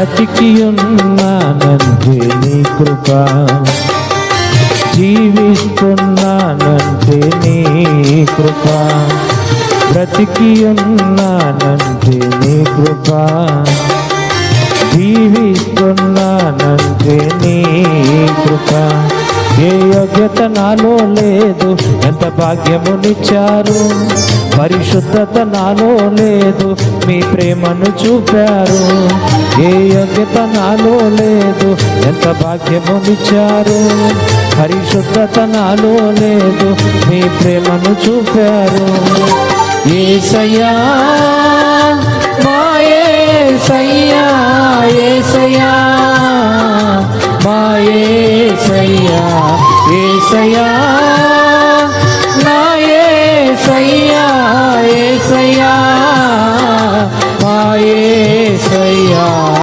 బ్రతికి ఉన్నానంటే నీ కృప, జీవిస్తున్నానంటే నీ కృప, బ్రతికి ఉన్నానంటే నీ కృప, జీవిస్తున్నానంటే నీ కృప. ఏ యోగ్యత నాలో లేదు, ఎంత భాగ్యమునిచ్చారు, పరిశుద్ధత నాలో లేదు, మీ ప్రేమను చూపారు. ఏ యోగ్యత నాలో లేదు, ఎంత భాగ్యమునిచ్చారు, పరిశుద్ధత నాలో లేదు, మీ ప్రేమను చూపారు. యేసయ్యా మా యేసయ్యా